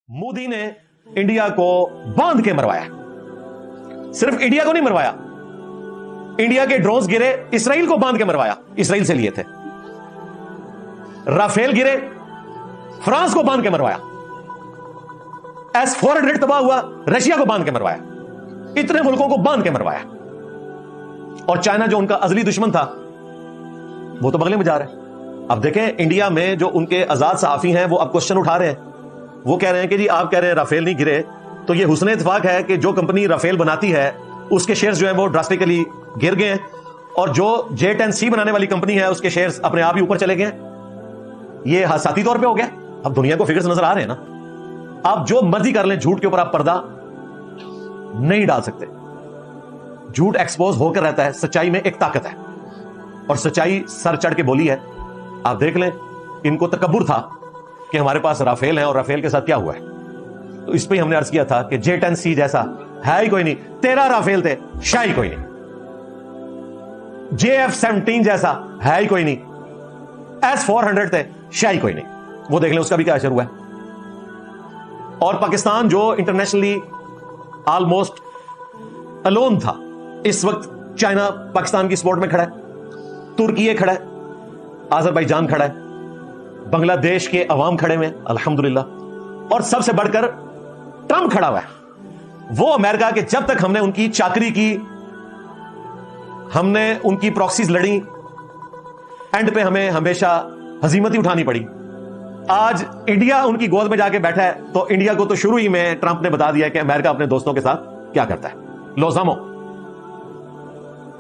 मोदी ने इंडिया को बांध के मरवाया। सिर्फ इंडिया को नहीं मरवाया, इंडिया के ड्रोन्स गिरे, इसराइल को बांध के मरवाया, इसराइल से लिए थे। राफेल गिरे, फ्रांस को बांध के मरवाया। S-400 तबाह हुआ, रशिया को बांध के मरवाया। इतने मुल्कों को बांध के मरवाया। और चाइना जो उनका अजली दुश्मन था वो तो बगले में जा रहा है। अब देखें इंडिया में जो उनके आजाद सहाफी हैं वो अब क्वेश्चन उठा रहे हैं। वो कह रहे हैं कि जी आप कह रहे हैं राफेल नहीं गिरे, तो ये हुस्न इत्तेफाक है कि जो कंपनी राफेल बनाती है उसके शेयर्स जो है वो ड्रास्टिकली गिर गए, और जो J-10C बनाने वाली कंपनी है उसके शेयर्स अपने आप ही ऊपर चले गए। ये हादसाती तौर पे हो गया। अब दुनिया को फिगर्स नजर आ रहे हैं ना। आप जो मर्जी कर लें, झूठ के ऊपर आप पर्दा नहीं डाल सकते। झूठ एक्सपोज होकर रहता है, सच्चाई में एक ताकत है, और सच्चाई सर चढ़ के बोली है। आप देख लें, इनको तकब्बुर था कि हमारे पास राफेल है और राफेल के साथ क्या हुआ है। तो इस पे हमने अर्ज किया था कि J-10C जैसा है ही कोई नहीं। 13 राफेल थे, शाही कोई नहीं। JF-17 जैसा है ही कोई नहीं। S-400 थे, शाही कोई नहीं। वो देख लें उसका भी क्या असर हुआ है। और पाकिस्तान जो इंटरनेशनली ऑलमोस्ट अलोन था, इस वक्त चाइना पाकिस्तान की सपोर्ट में खड़ा है, तुर्की खड़ा है, अजरबैजान खड़ा है, बांग्लादेश के अवाम खड़े हुए अल्हम्दुलिल्लाह, और सबसे बढ़कर ट्रंप खड़ा हुआ है। वो अमेरिका के जब तक हमने उनकी चाकरी की, हमने उनकी प्रॉक्सीज लड़ी, एंड पे हमें हमेशा हजीमत ही उठानी पड़ी। आज इंडिया उनकी गोद में जाके बैठा है, तो इंडिया को तो शुरू ही में ट्रंप ने बता दिया कि अमेरिका अपने दोस्तों के साथ क्या करता है। लोजामो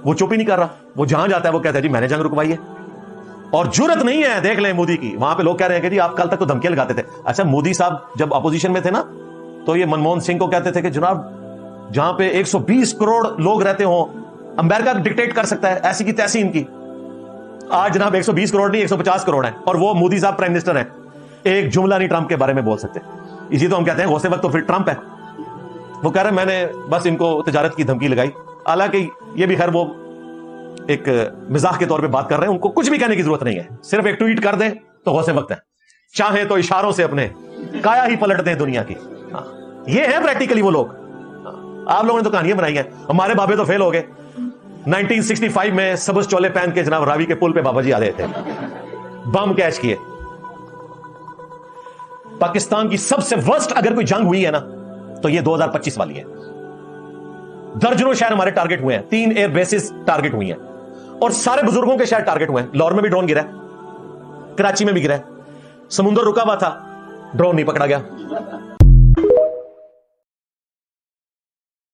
वो चुप ही नहीं कर रहा। वो जहां जाता है वो कहता है जी मैंने जंग रुकवाई है। और जुर्रत नहीं है, देख लें मोदी की। वहां पे लोग कह रहे हैं कि जी आप कल तक तो धमकियां लगाते थे। अच्छा, मोदी साहब जब अपोजिशन में थे ना, तो ये मनमोहन सिंह को कहते थे कि जनाब जहां पे 120 करोड़ लोग रहते हो, अमेरिका डिक्टेट कर सकता है, ऐसी की तैसी इनकी। आज जनाब 120 करोड़ नहीं 150 करोड़ है, और वो मोदी साहब प्राइम मिनिस्टर हैं। एक जुमला नहीं ट्रंप के बारे में बोल सकते। इसी तो हम कहते हैं उसी वक्त तो फिर ट्रंप है। वो कह रहे हैं मैंने बस इनको तिजारत की धमकी लगाई। हालांकि ये भी खैर वो एक मिजाक के तौर पे बात कर रहे हैं, उनको कुछ भी कहने की जरूरत नहीं है। सिर्फ एक ट्वीट कर दें तो गौसे वक्त है, चाहे तो इशारों से अपने काया ही पलट दें दुनिया की। ये है प्रैक्टिकली वो लोग। आप लोगों ने तो कहानियां बनाई हैं, हमारे बाबे तो फेल हो गए। 1965 में सबज चोले पहन के जनाब रावी के पुल पे बाबा जी आ रहे थे, बम कैच किए। पाकिस्तान की सबसे वर्स्ट अगर कोई जंग हुई है ना, तो ये 2025 वाली है। दर्जनों शहर हमारे टारगेट हुए हैं, 3 एयर बेसिस टारगेट हुई हैं, और सारे बुजुर्गों के शहर टारगेट हुए हैं। लाहौर में भी ड्रोन गिरा है, कराची में भी गिरा है, समुंदर रुका हुआ था, ड्रोन नहीं पकड़ा गया।